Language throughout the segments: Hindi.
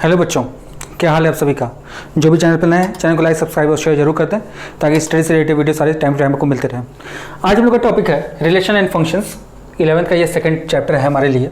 हेलो बच्चों, क्या हाल है आप सभी का। जो भी चैनल पर नए हैं चैनल को लाइक सब्सक्राइब और शेयर जरूर करते हैं ताकि स्टडी से रिलेटेड वीडियो सारे टाइम टू टाइम आपको मिलते रहें। आज हम लोग का टॉपिक है रिलेशन एंड फंक्शंस। 11th का ये सेकंड चैप्टर है हमारे लिए,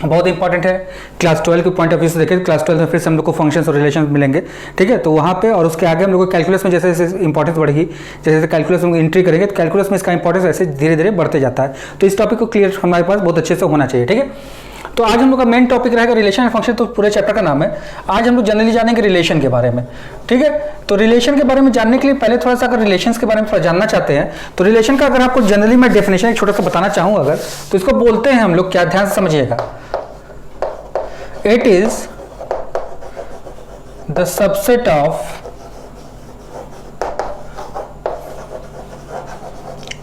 बहुत इंपॉर्टेंट है। क्लास 12 के पॉइंट ऑफ व्यू से देखें, क्लास 12 में फिर से हम लोग को फंक्शंस और रिलेशन मिलेंगे, ठीक है। तो वहाँ पे और उसके आगे हम लोग को कैलकुलस में जैसे जैसे इंपॉर्टेंस बढ़ेगी, जैसे जैसे कैलकुलस में एंट्री करेंगे तो कैलकुलस में इसका इंपॉर्टेंस ऐसे धीरे धीरे बढ़ते जाता है। तो इस टॉपिक को क्लियर हमारे पास बहुत अच्छे से होना चाहिए, ठीक है। तो आज हम लोग का मेन टॉपिक रहेगा रिलेशन एंड फंक्शन, तो पूरे चैप्टर का नाम है। आज हम लोग जनरली जानेंगे रिलेशन के बारे में, ठीक है। तो रिलेशन के बारे में जानने के लिए पहले थोड़ा सा अगर रिलेशंस के बारे में थोड़ा जानना चाहते हैं तो रिलेशन का अगर आपको जनरली मैं डेफिनेशन एक छोटा सा बताना चाहूँ अगर, तो इसको बोलते हैं हम लोग, क्या ध्यान से समझिएगा, it is the subset of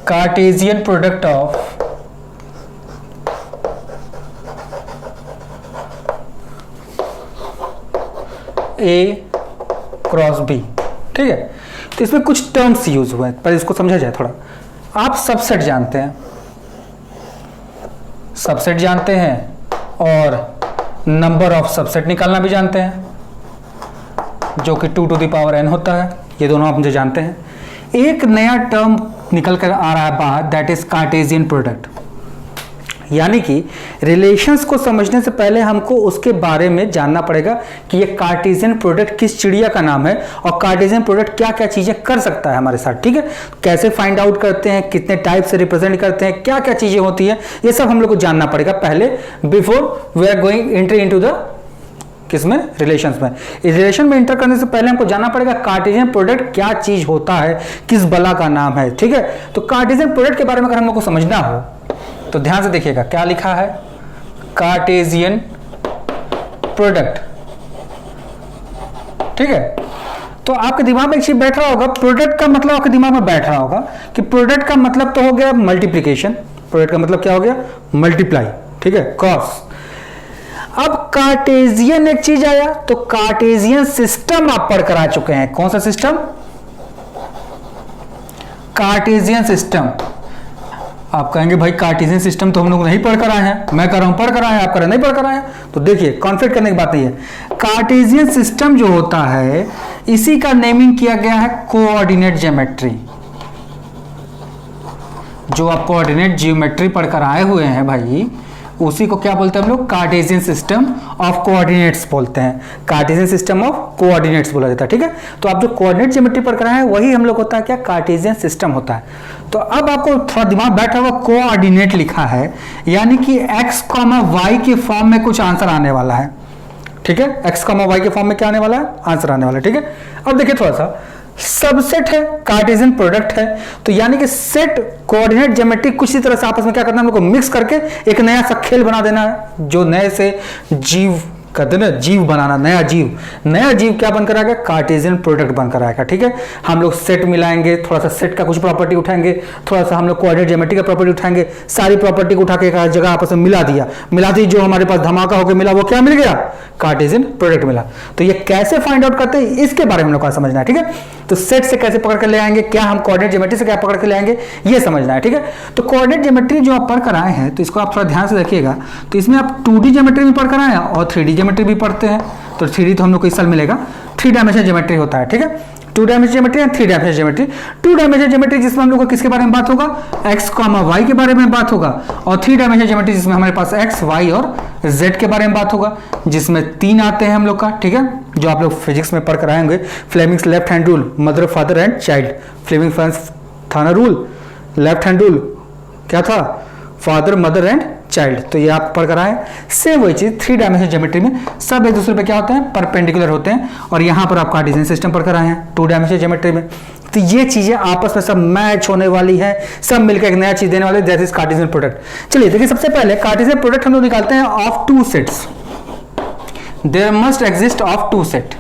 Cartesian product of A cross B, ठीक है। तो इसमें कुछ टर्म्स यूज हुए हैं, पर इसको समझा जाए थोड़ा। आप सबसेट जानते हैं, सबसेट जानते हैं और नंबर ऑफ सबसेट निकालना भी जानते हैं, जो कि 2 to the power n होता है। ये दोनों आप मुझे जानते हैं। एक नया टर्म निकल कर आ रहा है बाहर, दैट इज कार्टेशियन प्रोडक्ट। यानी कि रिलेशंस को समझने से पहले हमको उसके बारे में जानना पड़ेगा कि ये कार्टेशियन प्रोडक्ट किस चिड़िया का नाम है और कार्टेशियन प्रोडक्ट क्या क्या चीजें कर सकता है हमारे साथ, ठीक है। कैसे फाइंड आउट करते हैं, कितने टाइप से रिप्रेजेंट करते हैं, क्या क्या चीजें होती है, ये सब हम लोग को जानना पड़ेगा पहले, before we are going entry into the किसमें, रिलेशंस में। इस रिलेशन में एंटर करने से पहले हमको जानना पड़ेगा कार्टेशियन प्रोडक्ट क्या चीज होता है, किस बला का नाम है, ठीक है। तो कार्टेशियन प्रोडक्ट के बारे में अगर हम लोग को समझना हो तो ध्यान से देखिएगा, क्या लिखा है, कार्टेशियन प्रोडक्ट, ठीक है। तो आपके दिमाग में एक चीज बैठ रहा होगा, प्रोडक्ट का मतलब आपके दिमाग में बैठ रहा होगा कि प्रोडक्ट का मतलब तो हो गया मल्टीप्लीकेशन, प्रोडक्ट का मतलब क्या हो गया, मल्टीप्लाई, ठीक है, क्रॉस। अब कार्टेशियन एक चीज आया, तो कार्टेशियन सिस्टम आप पढ़ कर आ चुके हैं। कौन सा सिस्टम, कार्टेशियन सिस्टम। आप कहेंगे भाई कार्टेशियन सिस्टम तो हम लोग नहीं पढ़ कर आए हैं, मैं कर रहा हूं पढ़ कर आए हैं, आप कर रहे नहीं पढ़ कर आए हैं। तो देखिए, कॉन्फ्लिक्ट करने की बात नहीं है। कार्टेशियन सिस्टम जो होता है इसी का नेमिंग किया गया है कोऑर्डिनेट ज्योमेट्री। जो आप कोऑर्डिनेट ज्योमेट्री पढ़कर आए हुए हैं भाई, उसी को क्या बोलते हैं हम लोग, कार्टेशियन सिस्टम ऑफ कोऑर्डिनेट्स बोलते हैं। कार्टेशियन सिस्टम ऑफ कोऑर्डिनेट्स बोला जाता है, ठीक है। तो आप जो कोऑर्डिनेट ज्योमेट्री पढ़ कर आए हैं वही हम लोग होता है क्या, कार्टेशियन सिस्टम होता है। तो अब आपको थोड़ा दिमाग बैठा होगा, कोऑर्डिनेट लिखा है यानी कि x, y के फॉर्म में कुछ आंसर आने वाला है, ठीक है। x, y के फॉर्म में क्या आने वाला है, आंसर आने वाला है, ठीक है। अब देखिए थोड़ा सा, सबसेट है, कार्टेशियन प्रोडक्ट है, तो यानी कि सेट कोऑर्डिनेट ज्योमेट्री कुछ इसी तरह से आपस में क्या करना है, हम लोग को मिक्स करके एक नया सा खेल बना देना है, जो नए से जीव कहते हैं ना, जीव बनाना, नया जीव क्या बनकर आएगा, कार्टेशियन प्रोडक्ट बनकर आएगा, ठीक है। हम लोग सेट मिलाएंगे, थोड़ा सा सेट का कुछ प्रॉपर्टी उठाएंगे, थोड़ा सा हम लोग कोऑर्डिनेट ज्योमेट्री का प्रॉपर्टी उठाएंगे, सारी प्रॉपर्टी को उठा के एक जगह आपस में मिला दी, जो हमारे पास धमाका होकर मिला वो क्या मिल गया, कार्टेशियन प्रोडक्ट मिला। तो ये कैसे फाइंड आउट करते हैं इसके बारे में हम लोग को समझना है, ठीक है। तो सेट से कैसे पकड़ कर ले आएंगे, क्या हम कोऑर्डिनेट ज्योमेट्री से क्या पकड़ कर ले आएंगे, ये समझना है, ठीक है। तो कोऑर्डिनेट ज्योमेट्री जो आप पढ़ कर आए हैं, तो इसको आप थोड़ा ध्यान से देखिएगा। तो इसमें आप 2D ज्योमेट्री भी पढ़ कर आए हैं और 3D ज्योमेट्री भी पढ़ते हैं। तो 3D तो हम लोग को इस साल मिलेगा, 3 डायमेंशन ज्योमेट्री होता है, ठीक है। 2 dimension geometry and 3 dimension geometry. 2 dimension geometry जिसमें हम लोग को किसके बारे में बात होगा, x, y के बारे में बात होगा, और 3 डायमेंशन ज्योमेट्री जिसमें हमारे पास x, y और z के बारे में बात होगा, जिसमें 3 आते हैं हम लोग का, ठीक है। जो आप लोग फिजिक्स में पढ़ कर आएंगे, Fleming's left hand rule, mother, father and child. Fleming था ना रूल, लेफ्ट हैंड रूल क्या था, फादर, मदर एंड चाइल्ड। तो ये आप पढ़ कर आए। सेम वही चीज 3 डायमेंशन ज्योमेट्री में सब एक दूसरे पे क्या होते हैं, परपेंडिकुलर होते हैं, और यहाँ पर आप कार्टेशियन सिस्टम पढ़ कर आए हैं 2 डायमेंशन ज्योमेट्री में। तो ये चीजें आपस में सब मैच होने वाली है, सब मिलकर एक नया चीज देने वाले, दैट इज कार्टेशियन प्रोडक्ट। चलिए देखिए, सबसे पहले कार्टेशियन प्रोडक्ट हम लोग निकालते हैं of 2 sets. There must exist of 2 set.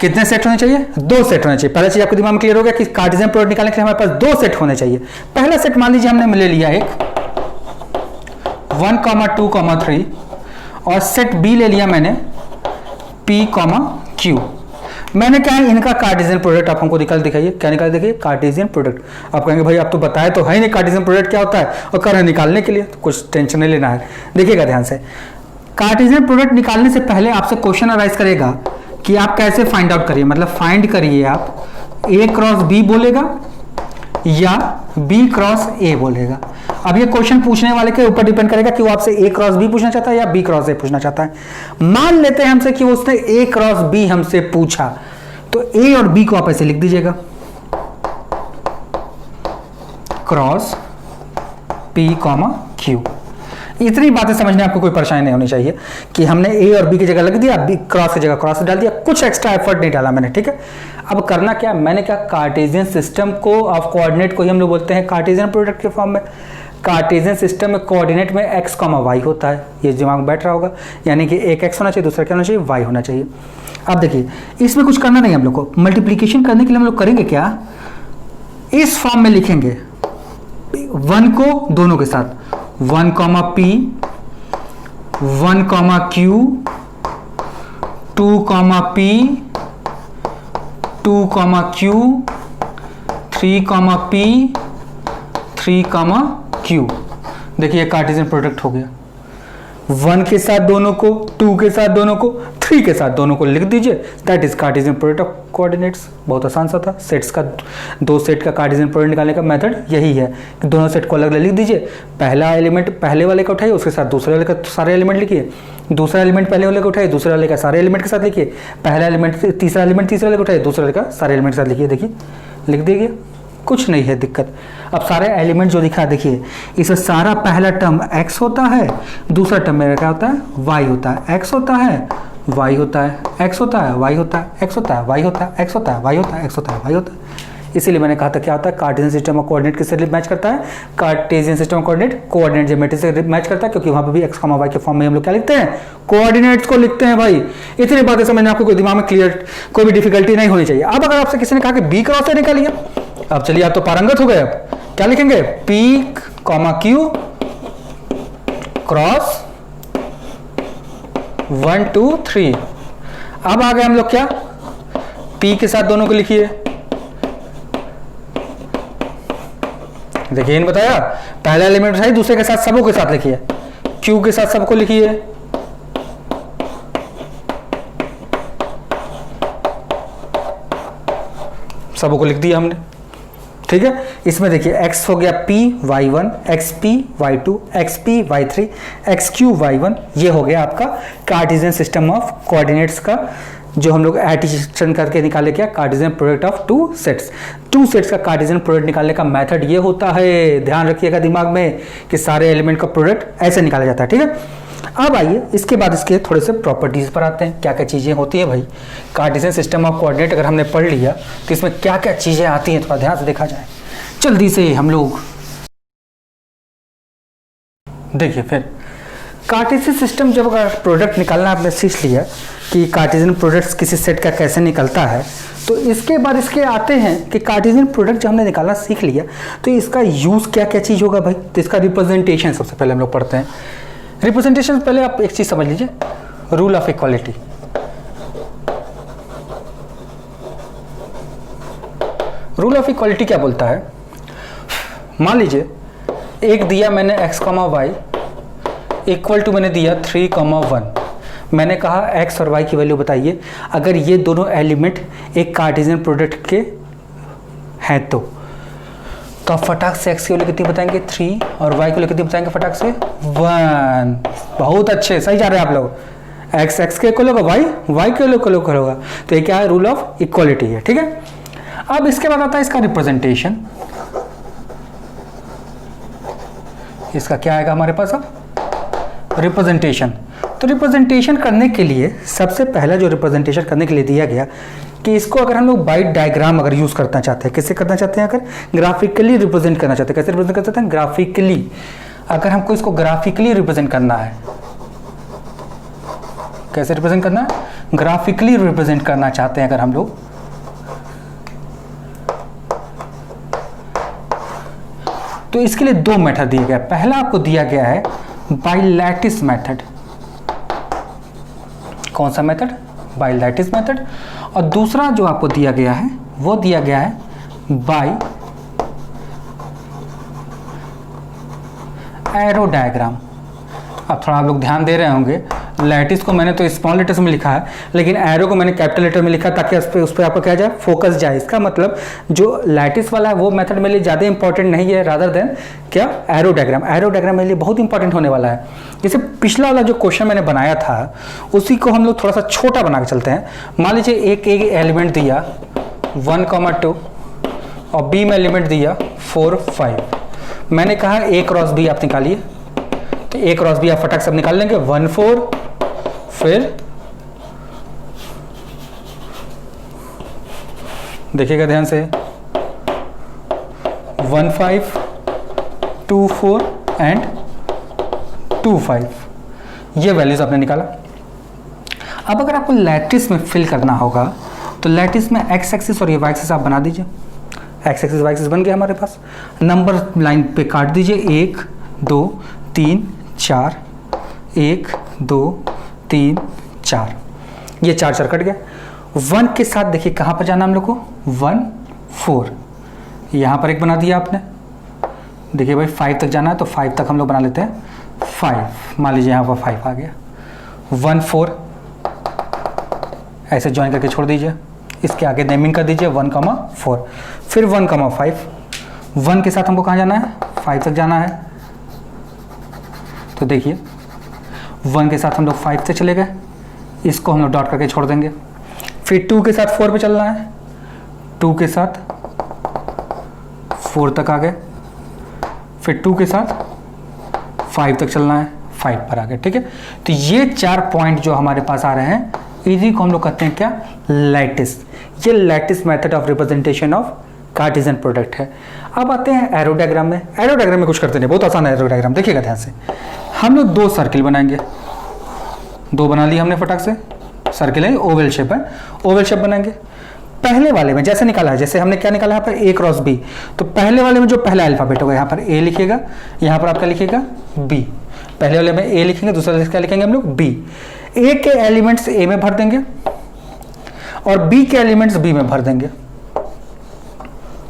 कितने सेट होने चाहिए, 2 सेट होने चाहिए। पहला चीज आपके दिमाग में क्लियर हो गया कि कार्टेशियन प्रोडक्ट निकालने के लिए हमारे पास 2 सेट होने चाहिए। पहला सेट मान लीजिए हमने ले लिया एक 1, 2, 3 और सेट बी ले लिया मैंने p, q। मैंने क्या है, इनका कार्टेशियन प्रोडक्ट आप हमको दिखाइए, क्या निकाल, देखिए कार्टेशियन प्रोडक्ट। आप कहेंगे भाई आप तो बताए तो है नहीं कार्टेशियन प्रोडक्ट क्या होता है, और कर रहे निकालने के लिए, तो कुछ टेंशन नहीं लेना है। देखिएगा ध्यान से, कार्टेशियन प्रोडक्ट निकालने से पहले आपसे क्वेश्चन अराइज करेगा कि आप कैसे फाइंड आउट करिए, मतलब फाइंड करिए आप ए क्रॉस बी बोलेगा या बी क्रॉस ए बोलेगा। अब ये क्वेश्चन पूछने वाले के ऊपर डिपेंड करेगा कि वो आपसे ए क्रॉस बी पूछना चाहता है या बी क्रॉस ए पूछना चाहता है। मान लेते हैं हमसे कि उसने ए क्रॉस बी हमसे पूछा, तो ए और बी को आप ऐसे लिख दीजिएगा, क्रॉस पी कॉमा क्यू। इतनी बातें समझने आपको कोई परेशानी नहीं होनी चाहिए कि हमने ए और बी की जगह लग दिया, बी क्रॉस की जगह क्रॉस डाल दिया, कुछ एक्स्ट्रा एफर्ट नहीं डाला मैंने, ठीक है। अब करना क्या, मैंने क्या, कार्टेशियन सिस्टम को ऑफ कोऑर्डिनेट को ही हम लोग बोलते हैं कार्टेशियन प्रोडक्ट के फॉर्म में। कार्टेशियन सिस्टम में कोऑर्डिनेट में एक्स कॉमा वाई होता है, ये दिमाग में बैठ रहा होगा, यानी कि एक एक्स होना चाहिए, दूसरा क्या होना चाहिए, वाई होना चाहिए। अब देखिए इसमें कुछ करना नहीं हम लोग को, मल्टीप्लीकेशन करने के लिए हम लोग करेंगे क्या, इस फॉर्म में लिखेंगे 1 को दोनों के साथ, 1 comma P, 1 comma Q, 2 comma P, 2 comma Q, 3 comma P, 3 comma Q. देखिए कार्टेशियन प्रोडक्ट हो गया। 1 के साथ दोनों को, 2 के साथ दोनों को, 3 के साथ दोनों को लिख दीजिए, that is Cartesian product of coordinates. बहुत आसान सा था। सेट्स का, दो सेट का कार्टेशियन प्रोडक्ट निकालने का मेथड यही है कि दोनों सेट को अलग अलग लिख दीजिए, पहला एलिमेंट पहले वाले का उठाइए, उसके साथ दूसरे वाले का सारे एलिमेंट लिखिए, दूसरा एलिमेंट पहले वाले का उठाइए, दूसरे वाले का सारे एलिमेंट के साथ लिखिए, पहला एलिमेंट तीसरा एलिमेंट तीसरे वाले का उठाइए, दूसरे वाले का सारे एलिमेंट के साथ लिखिए। देखिए लिख दीजिए, कुछ नहीं है दिक्कत। अब सारे एलिमेंट जो दिखा देखिए, इसमें सारा पहला टर्म x होता है, दूसरा टर्म मेरा क्या होता है, y होता है, x होता है, y होता है, x होता है, y होता है, x होता है, y होता है, x होता है, y होता है, x होता है, y होता है। इसीलिए मैंने कहा था क्या होता है, कार्टेशियन सिस्टम ऑफ कोऑर्डिनेट किससे मैच करता है, Cartesian system of coordinate coordinate geometry से मैच करता है, क्योंकि वहां पे भी x, y के फॉर्म में हम लोग क्या लिखते हैं, कोऑर्डिनेट्स को लिखते हैं भाई। इतनी बातें समझने आपको कोई दिमाग में क्लियर, कोई भी डिफिकल्टी नहीं होनी चाहिए। अब अगर आपसे किसी ने कहा कि बी क्रॉस ए निकालिए, अब चलिए आप तो पारंगत हो गए, अब क्या लिखेंगे, P कॉमा Q क्रॉस 1 2 3। अब आ गए हम लोग क्या, P के साथ दोनों को लिखिए। देखिए इन बताया, पहला एलिमेंट उठाइए, दूसरे के साथ सबों के साथ लिखिए, Q के साथ सबको लिखिए, सबों को लिख दिया हमने, ठीक है। इसमें देखिए x हो गया p y1, xp y2, xp y3, xq y1, ये हो गया आपका कार्टेशियन सिस्टम ऑफ कोऑर्डिनेट्स का, जो हम लोग एडिशन करके निकाले क्या, Cartesian product of two sets का कार्टेशियन प्रोडक्ट निकालने का मेथड ये होता है। ध्यान रखिएगा दिमाग में कि सारे एलिमेंट का प्रोडक्ट ऐसे निकाला जाता है, ठीक है। अब आइए इसके बाद इसके थोड़े से प्रॉपर्टीज पर आते हैं, क्या क्या चीजें होती है भाई। कार्टेशियन सिस्टम ऑफ कोऑर्डिनेट अगर हमने पढ़ लिया तो इसमें क्या क्या चीजें आती हैं, थोड़ा ध्यान से देखा जाए। जल्दी से हम लोग देखिए, फिर कार्टेशियन सिस्टम जब अगर प्रोडक्ट निकालना आपने सीख लिया कि कार्टेशियन प्रोडक्ट्स किसी सेट का कैसे निकलता है, तो इसके बाद इसके आते हैं कि कार्टेशियन प्रोडक्ट जब हमने निकालना सीख लिया तो इसका यूज क्या क्या चीज होगा भाई। तो इसका रिप्रेजेंटेशन सबसे पहले हम लोग पढ़ते हैं। रिप्रेजेंटेशन पहले आप एक चीज समझ लीजिए, rule of equality. Rule of equality क्या बोलता है, मान लीजिए एक दिया मैंने x, y इक्वल टू मैंने दिया 3, 1। मैंने कहा x और y की वैल्यू बताइए अगर ये दोनों एलिमेंट एक कार्टेशियन प्रोडक्ट के हैं तो आप फटाक से x की वैल्यू कितनी बताएंगे 3 और y की वैल्यू कितनी बताएंगे फटाक से 1। बहुत अच्छे, सही जा रहे हैं आप लोग। x के इक्वल होगा, y के इक्वल होगा, तो ये क्या है, रूल ऑफ इक्वालिटी है, ठीक है। अब इसके बाद आता है इसका रिप्रेजेंटेशन। इसका क्या आएगा हमारे पास अब, रिप्रेजेंटेशन। तो रिप्रेजेंटेशन करने के लिए सबसे पहला जो रिप्रेजेंटेशन करने के लिए दिया गया कि इसको अगर हम लोग बाइट डायग्राम अगर यूज करना चाहते हैं, किससे करना चाहते हैं, अगर ग्राफिकली रिप्रेजेंट करना चाहते हैं, कैसे रिप्रेजेंट कर सकते हैं, ग्राफिकली। अगर हमको इसको ग्राफिकली रिप्रेजेंट करना है, कैसे रिप्रेजेंट करना है, ग्राफिकली रिप्रेजेंट करना चाहते हैं अगर हम लोग, तो इसके लिए दो मेथड दिए गए। पहला आपको दिया गया है बाइलैटिस मेथड। कौन सा मेथड, बाइलैटिस मेथड। और दूसरा जो आपको दिया गया है वो दिया गया है बाय एरो डायग्राम। अब थोड़ा आप लोग ध्यान दे रहे होंगे, लैटिस को मैंने तो स्मॉल लेटर्स में लिखा है, लेकिन एरो को मैंने कैपिटल लेटर में लिखा ताकि उस पर आपको क्या जाए, फोकस जाए। इसका मतलब जो लैटिस वाला है वो मेथड मेरे लिए ज़्यादा इंपॉर्टेंट नहीं है रादर देन क्या, एरो डायग्राम। एरो डायग्राम मेरे लिए बहुत इंपॉर्टेंट होने वाला है। जैसे पिछला वाला जो क्वेश्चन मैंने बनाया था उसी को हम लोग थोड़ा सा छोटा बना के चलते हैं। मान लीजिए एक एलिमेंट दिया 1,2 और बी में एलिमेंट दिया 4, 5। मैंने कहा ए क्रॉस बी आप निकालिए, तो ए क्रॉस बी आप फटाक से निकाल लेंगे 1, 4, फिर देखिएगा ध्यान से 1, 5, 2, 4 एंड 2, 5, ये वैल्यूज आपने निकाला। अब अगर आपको लैटिस में फिल करना होगा तो लैटिस में एक्स एक्सिस और ये वाई एक्सिस आप बना दीजिए। एक्स एक्सिस वाई एक्सिस बन गया हमारे पास। नंबर लाइन पे काट दीजिए 1, 2, 3, 4, 1, 2, 3, 4, ये 4 4 कट गया। 1 के साथ देखिए कहाँ पर जाना हम लोग को, 1, 4, यहाँ पर एक बना दिया आपने। देखिए भाई 5 तक जाना है तो 5 तक हम लोग बना लेते हैं 5, मान लीजिए यहाँ पर 5 आ गया। 1, 4 ऐसे ज्वाइन करके छोड़ दीजिए, इसके आगे नेमिंग कर दीजिए 1, 4, फिर 1, 5। 1 के साथ हमको कहाँ जाना है, 5 तक जाना है। तो देखिए 1 के साथ हम लोग 5 से चले गए, इसको हम लोग डॉट करके छोड़ देंगे। फिर 2 के साथ 4 पे चलना है, 2 के साथ 4 तक आ गए, फिर 2 के साथ 5 तक चलना है, 5 पर आ गए। ठीक है, तो ये 4 पॉइंट जो हमारे पास आ रहे हैं इसी को हम लोग कहते हैं क्या, लैटिस। ये lattice method of representation of Cartesian product है। अब आते हैं एरो डायग्राम में। एरो डायग्राम में कुछ करते नहीं, बहुत आसान है एरो डायग्राम। देखिएगा ध्यान से, हम लोग 2 सर्किल बनाएंगे, 2 बना लिए हमने फटाक से। सर्किल है, ओवल शेप है, ओवल शेप बनाएंगे। पहले वाले में जैसे निकाला है, जैसे हमने क्या निकाला यहाँ पर ए क्रॉस बी, तो पहले वाले में जो पहला अल्फाबेट होगा यहाँ पर ए लिखिएगा, यहाँ पर आपका लिखिएगा बी। पहले वाले में ए लिखेंगे, दूसरे वाले क्या लिखेंगे हम लोग, बी। ए के एलिमेंट्स ए में भर देंगे और बी के एलिमेंट्स बी में भर देंगे।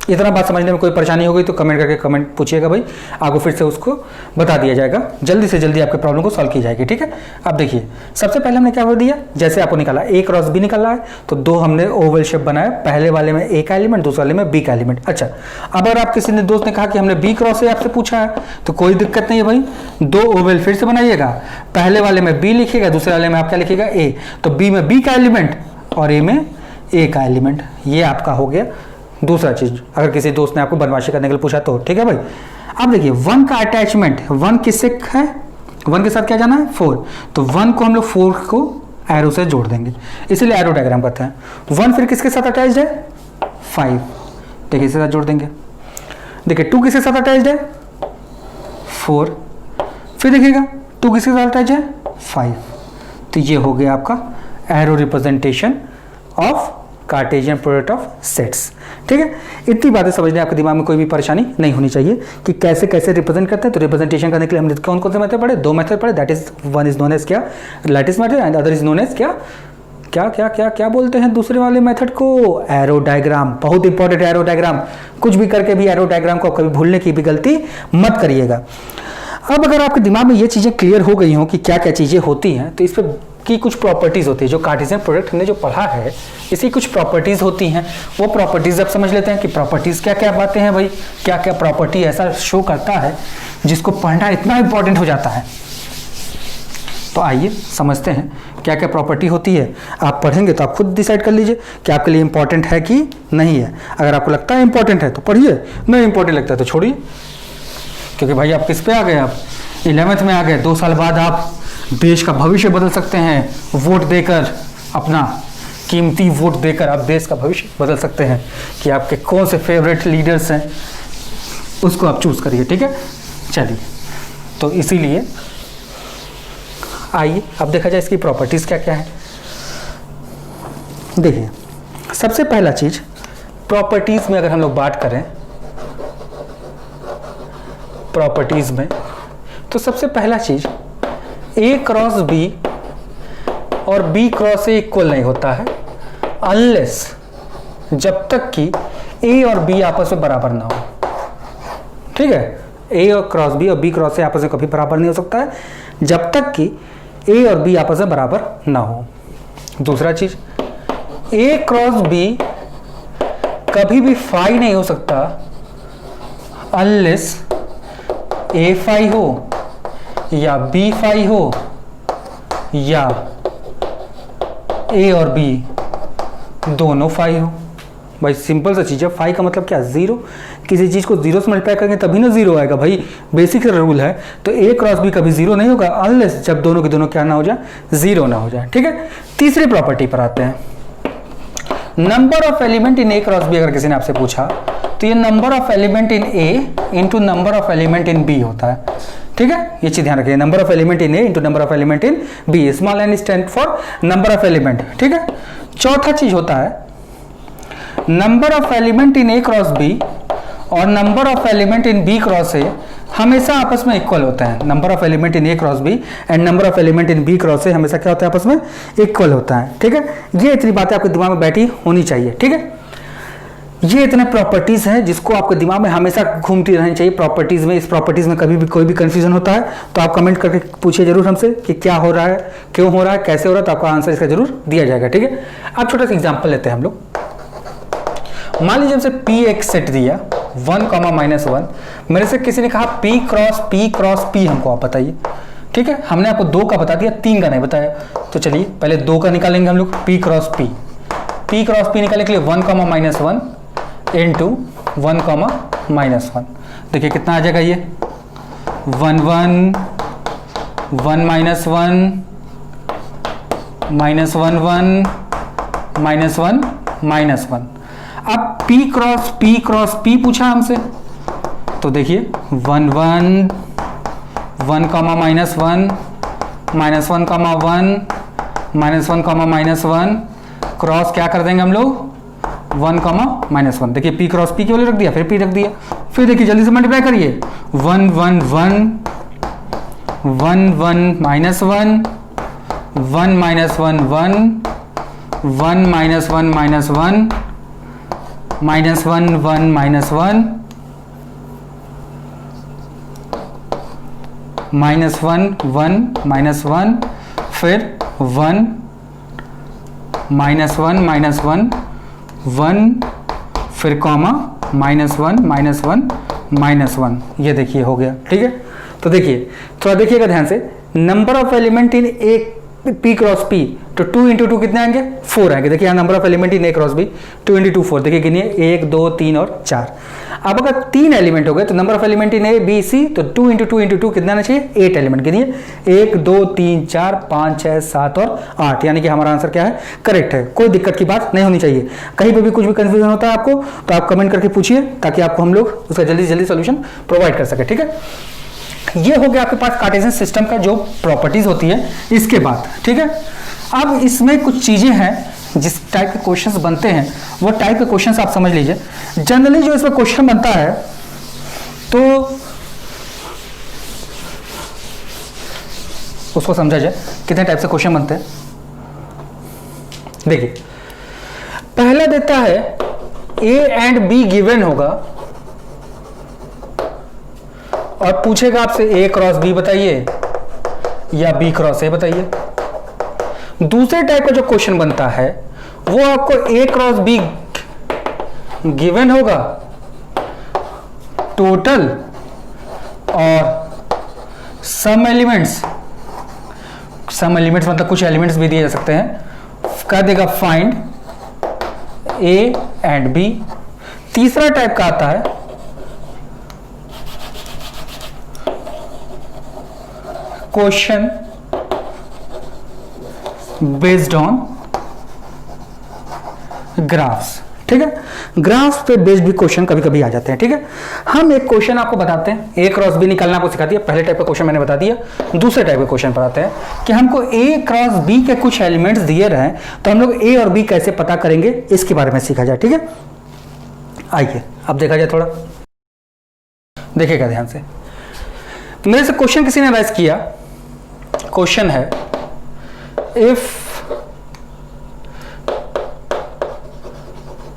इतना बात समझने में कोई परेशानी हो गई तो कमेंट करके कमेंट पूछिएगा भाई, आपको फिर से उसको बता दिया जाएगा, जल्दी से जल्दी आपके प्रॉब्लम को सॉल्व की जाएगी। ठीक है, अब देखिए सबसे पहले हमने क्या कर दिया, जैसे आपको निकाला ए क्रॉस बी निकाला है तो 2 हमने ओवल शेप बनाया, पहले वाले में ए का एलिमेंट, दूसरे वाले में बी का एलिमेंट। अच्छा, अब अगर आप किसी ने दोस्त ने कहा कि हमने बी क्रॉस ए आपसे पूछा है तो कोई दिक्कत नहीं है भाई, 2 ओवल फिर से बनाइएगा, पहले वाले में बी लिखिएगा, दूसरे वाले में आप क्या लिखिएगा ए, तो बी में बी का एलिमेंट और ए में ए का एलिमेंट। ये आपका हो गया दूसरा चीज, अगर किसी दोस्त ने आपको बदमाशी करने के लिए पूछा तो। ठीक है भाई, अब देखिए 1 का अटैचमेंट, 1 किससे है, 1 के साथ क्या जाना है 4, तो 1 को हम लोग 4 को एरो से जोड़ देंगे, इसीलिए एरो डायग्राम करते हैं। 1 फिर किसके साथ अटैच्ड है, 5, देखिए इसके साथ जोड़ देंगे। देखिए 2 किसके साथ अटैच्ड है, 4, फिर देखिएगा 2 किसके साथ अटैच है, 5। तो ये हो गया आपका arrow representation of Cartesian product of sets. ठीक है, इतनी बातें समझने आपके दिमाग में कोई भी परेशानी नहीं होनी चाहिए कि कैसे कैसे रिप्रेजेंट करते हैं। तो रिप्रेजेंटेशन करने के लिए हमने कौन कौन से मेथड पढ़े, 2 मेथड पढ़े, that is one is known as क्या, lattice method, and other is known as क्या क्या क्या क्या क्या बोलते हैं दूसरे वाले मेथड को, एरो डायग्राम। बहुत इंपॉर्टेंट एरो डायग्राम, कुछ भी करके भी एरो डायग्राम को कभी भूलने की भी गलती मत करिएगा। अब अगर आपके दिमाग में ये चीज़ें क्लियर हो गई हों कि क्या क्या चीज़ें होती हैं, तो इस पर की कुछ प्रॉपर्टीज़ होती है। जो कार्टेशियन प्रोडक्ट हमने जो पढ़ा है इसकी कुछ प्रॉपर्टीज़ होती हैं, वो प्रॉपर्टीज़ अब समझ लेते हैं कि प्रॉपर्टीज़ क्या क्या बातें हैं भाई, क्या क्या प्रॉपर्टी ऐसा शो करता है जिसको पढ़ना इतना इंपॉर्टेंट हो जाता है। तो आइए समझते हैं क्या क्या प्रॉपर्टी होती है। आप पढ़ेंगे तो आप खुद डिसाइड कर लीजिए कि आपके लिए इंपॉर्टेंट है कि नहीं है। अगर आपको लगता है इंपॉर्टेंट है तो पढ़िए, नहीं इंपॉर्टेंट लगता है तो छोड़िए, क्योंकि भाई आप किस पे आ गए, आप 11th में आ गए। 2 साल बाद आप देश का भविष्य बदल सकते हैं वोट देकर, अपना कीमती वोट देकर आप देश का भविष्य बदल सकते हैं कि आपके कौन से फेवरेट लीडर्स हैं उसको आप चूज करिए। ठीक है, चलिए, तो इसीलिए आइए अब देखा जाए इसकी प्रॉपर्टीज क्या क्या है। देखिए सबसे पहला चीज प्रॉपर्टीज में अगर हम लोग बात करें, प्रॉपर्टीज में तो सबसे पहला चीज ए क्रॉस बी और बी क्रॉस ए इक्वल नहीं होता है अनलेस, जब तक कि ए और बी आपस में बराबर ना हो। ठीक है, ए और क्रॉस बी और बी क्रॉस ए आपस में कभी बराबर नहीं हो सकता है जब तक कि ए और बी आपस में बराबर ना हो। दूसरा चीज, ए क्रॉस बी कभी भी फाई नहीं हो सकता अनलेस ए फाई हो या बी फाई हो या ए और बी दोनों फाई हो। भाई सिंपल सा चीज है, फाई का मतलब क्या, जीरो। किसी चीज को जीरो से मल्टीप्लाई करेंगे तभी ना जीरो आएगा भाई, बेसिक रूल है। तो ए क्रॉस बी कभी जीरो नहीं होगा अनलेस जब दोनों के दोनों क्या ना हो जाए, जीरो ना हो जाए। ठीक है, तीसरी प्रॉपर्टी पर आते हैं, number of element in A cross B. अगर किसी ने आपसे पूछा तो ये number of element in A into number of element in B होता है। ठीक है, ये चीज ध्यान रखिए, number of element in A into number of element in B, small N stand for number of element. ठीक है, चौथा चीज होता है number of element in A cross B और number of element in B cross A हमेशा आपस में इक्वल होता है। Number of element in A cross B and number of element in B cross A हमेशा क्या होता है, आपस में इक्वल होता है। ठीक है, ये इतनी बातें आपके दिमाग में बैठी होनी चाहिए। ठीक है, ये इतने प्रॉपर्टीज हैं जिसको आपके दिमाग में हमेशा घूमती रहनी चाहिए। प्रॉपर्टीज में, इस प्रॉपर्टीज में कभी भी कोई भी कंफ्यूजन होता है तो आप कमेंट करके पूछिए जरूर हमसे कि क्या हो रहा है, क्यों हो रहा है, कैसे हो रहा है, तो आपका आंसर इसका जरूर दिया जाएगा। ठीक है, अब छोटा सा एग्जाम्पल लेते हैं हम लोग। मान लीजिए हमसे P एक सेट दिया 1, -1, मेरे से किसी ने कहा P क्रॉस P हमको आप बताइए। ठीक है, हमने आपको 2 का बता दिया, 3 का नहीं बताया। तो चलिए पहले 2 का निकालेंगे हम लोग, P क्रॉस P निकालने के लिए 1, -1 इंटू 1, -1। देखिए कितना आ जाएगा ये 1, 1, 1 -1, -1, -1। अब P क्रॉस P पूछा हमसे, तो देखिए 1, 1, 1, -1, -1, -1, क्रॉस क्या कर देंगे हम लोग 1, -1। देखिए P क्रॉस P की वैल्यू रख दिया, फिर P रख दिया, फिर देखिए जल्दी से मल्टीप्लाई करिए 1, 1, 1, 1, 1, -1, 1, -1, 1, 1, -1, -1, -1, 1, -1, -1, -1, फिर 1, -1, -1, 1, फिर कॉमा -1, -1, ये देखिए हो गया। ठीक है, तो देखिए थोड़ा देखिएगा ध्यान से, number of element in A P cross P, तो 2 × 2 कितने आएंगे, 4 आएंगे। देखिए यहाँ number of element in A cross B 2 × 2 4, देखिए गिनिए 1, 2, 3 और 4। अब अगर 3 एलिमेंट हो गए तो number of element in A B C, तो 2 × 2 × 2 कितना आना चाहिए, 8 एलिमेंट। गिनिए 1, 2, 3, 4, 5, 6, 7 और 8, यानी कि हमारा आंसर क्या है, करेक्ट है। कोई दिक्कत की बात नहीं होनी चाहिए। कहीं पर भी कुछ भी कंफ्यूजन होता है आपको तो आप कमेंट करके पूछिए, ताकि आपको हम लोग उसका जल्दी से जल्दी सोल्यूशन प्रोवाइड कर सके। ठीक है, ये हो गया आपके पास कार्टेशियन सिस्टम का जो प्रॉपर्टीज होती है इसके बाद। ठीक है, अब इसमें कुछ चीजें हैं जिस टाइप के क्वेश्चंस बनते हैं, वो टाइप के क्वेश्चंस आप समझ लीजिए। जनरली जो इसमें क्वेश्चन बनता है तो उसको समझा जाए कितने टाइप से क्वेश्चन बनते हैं। देखिए पहला देता है ए एंड बी गिवन होगा और पूछेगा आपसे ए क्रॉस बी बताइए या बी क्रॉस ए बताइए। दूसरे टाइप का जो क्वेश्चन बनता है वो आपको ए क्रॉस बी गिवन होगा, टोटल और सम एलिमेंट्स मतलब कुछ एलिमेंट्स भी दिए जा सकते हैं, कह देगा फाइंड ए एंड बी। तीसरा टाइप का आता है क्वेश्चन बेस्ड ऑन ग्राफ्स। ठीक है, ग्राफ्स पे बेस्ड भी क्वेश्चन कभी कभी आ जाते हैं। ठीक है, हम एक क्वेश्चन आपको बताते हैं, ए क्रॉस बी निकालना आपको सिखा दिया, पहले टाइप का क्वेश्चन मैंने बता दिया। दूसरे टाइप के क्वेश्चन पर आते हैं कि हमको ए क्रॉस बी के कुछ एलिमेंट्स दिए रहे तो हम लोग ए और बी कैसे पता करेंगे, इसके बारे में सीखा जाए। ठीक है, आइए अब देखा जाए थोड़ा, देखिएगा ध्यान से। तो मेरे से क्वेश्चन किसी ने राइज किया, क्वेश्चन है if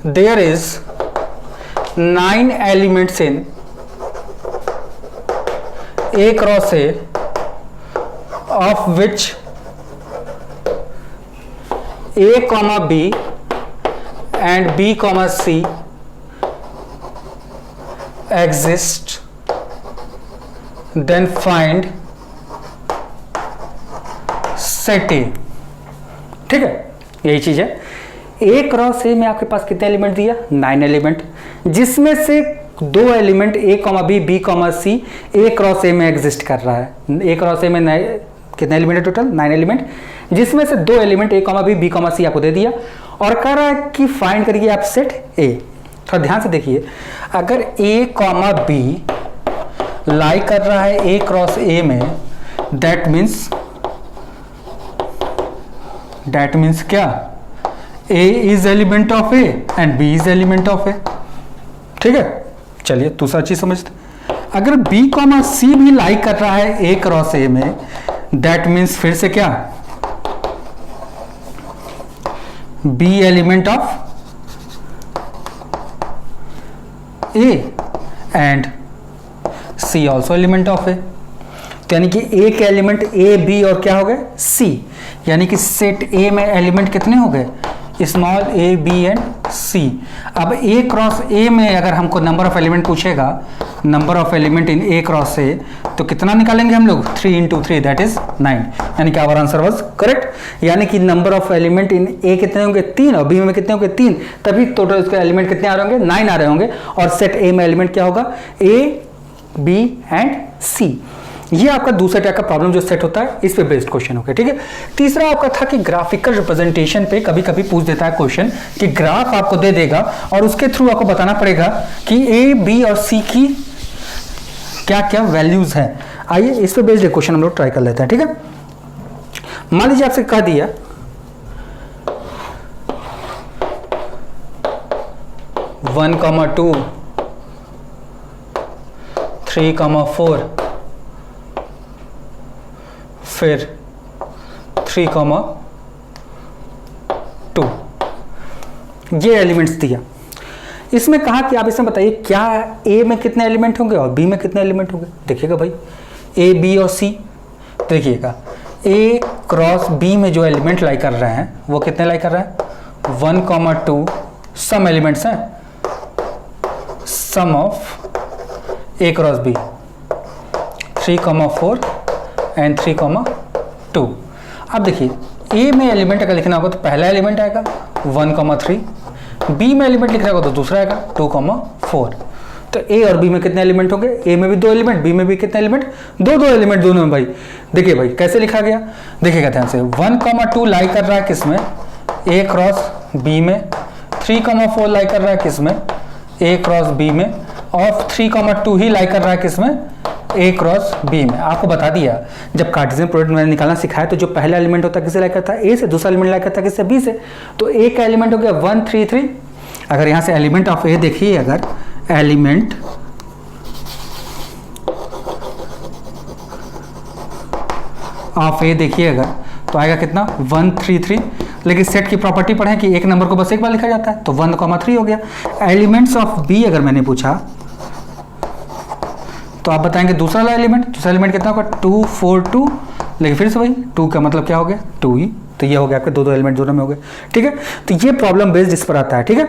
there is 9 elements in A cross A of which A comma B and B comma C exist, then find set A। ठीक है, यही चीज है। A क्रॉस A में आपके पास कितने एलिमेंट दिया? 9 एलिमेंट, जिसमें से 2 element A comma B, B comma C A cross A में एग्जिस्ट कर रहा है। A क्रॉस A में कितने एलिमेंट है टोटल? 9 एलिमेंट, जिसमें से 2 element A comma B, B comma C आपको दे दिया और कह रहा है कि फाइंड करिए आप सेट A। थोड़ा ध्यान से देखिए, अगर A कॉमा B लाई कर रहा है A क्रॉस A में, दैट मीन्स क्या? A is element of A and B is element of A। ठीक है, चलिए दूसरा चीज समझते। अगर B कॉमा C भी लाई कर रहा है A क्रॉस A में, दैट मीन्स फिर से क्या? B element of A and C also element of A। तो यानी कि A के एलिमेंट A, B और क्या हो गए? C। यानी कि सेट A में एलिमेंट कितने हो गए? Small a, b and c। अब A क्रॉस A में अगर हमको नंबर ऑफ एलिमेंट पूछेगा, number of element in A cross A, तो कितना निकालेंगे हम लोग? 3 इंटू 3 दैट इज 9। यानी कि आवर आंसर वाज करेक्ट। यानी कि number of element in A कितने होंगे? 3, और B में कितने होंगे? 3, तभी टोटल उसके एलिमेंट कितने आ रहे होंगे? 9 आ रहे होंगे। और सेट A में एलिमेंट क्या होगा? A, B and C। ये आपका दूसरा टाइप का प्रॉब्लम जो सेट होता है, इस पे बेस्ड क्वेश्चन हो गया। ठीक है, तीसरा आपका था कि ग्राफिकल रिप्रेजेंटेशन पे कभी कभी पूछ देता है क्वेश्चन कि ग्राफ आपको दे देगा और उसके थ्रू आपको बताना पड़ेगा कि ए, बी और सी की क्या क्या वैल्यूज हैं। आइए इस पे बेस्ड क्वेश्चन हम लोग ट्राई कर लेते हैं। ठीक है, मान लीजिए आपसे कह दिया 1,2 3,4 फिर 3,2 ये एलिमेंट्स दिया। इसमें कहा कि आप इसमें बताइए क्या A में कितने एलिमेंट होंगे और B में कितने एलिमेंट होंगे। देखिएगा भाई, A, B और C। देखिएगा A क्रॉस B में जो एलिमेंट लाई कर रहे हैं वो कितने लाई कर रहे हैं? 1,2 सम एलिमेंट्स हैं, some of A cross B 3,4 and 3,2। अब देखिए A में एलिमेंट अगर लिखना होगा तो पहला एलिमेंट आएगा 1,3, B में एलिमेंट लिखना होगा तो दूसरा आएगा 2,4। तो A और B में कितने एलिमेंट होंगे? A में भी 2 एलिमेंट, B में भी कितने एलिमेंट? 2 एलिमेंट दोनों में। भाई देखिए भाई कैसे लिखा गया, देखिएगा ध्यान से। 1,2 लाई कर रहा है किसमें? A क्रॉस B में। 3,4 लाई कर रहा है किसमें? A क्रॉस B में। और 3,2 ही लाई कर रहा है किसमें? A क्रॉस B में। आपको बता दिया जब कार्टेशियन प्रोडक्ट मैंने निकालना सिखाया तो जो पहला एलिमेंट होता है किससे लाई करता है? A से। दूसरा एलिमेंट लाई करता है किससे? B से। तो A का एलिमेंट हो गया 1, 3, 3। अगर यहाँ से एलिमेंट ऑफ A देखिए, अगर एलिमेंट ऑफ A देखिए अगर, तो आएगा कितना? 1, 3, 3। लेकिन सेट की प्रॉपर्टी पढ़ें कि एक नंबर को बस एक बार लिखा जाता है, तो 1,3 हो गया। एलिमेंट्स ऑफ B अगर मैंने पूछा तो आप बताएंगे दूसरा एलिमेंट कितना होगा? 2, 4, 2। लेकिन फिर से वही 2 का मतलब क्या हो गया? 2 ही। तो ये हो गया आपके 2 एलिमेंट दोनों में हो गए। ठीक है, तो ये प्रॉब्लम बेस्ड इस पर आता है। ठीक है,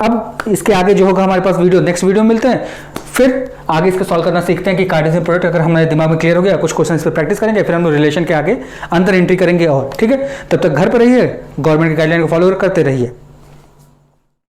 अब इसके आगे जो होगा हमारे पास वीडियो, नेक्स्ट वीडियो मिलते हैं, फिर आगे इसको सॉल्व करना सीखते हैं कि कार्टेशियन प्रोडक्ट अगर हमारे दिमाग में क्लियर हो गया, कुछ क्वेश्चन इस पर प्रैक्टिस करेंगे, फिर हम लोग रिलेशन के आगे अंदर एंट्री करेंगे। और ठीक है, तब तक घर पर रहिए, गवर्नमेंट की गाइडलाइन को फॉलो करते रहिए।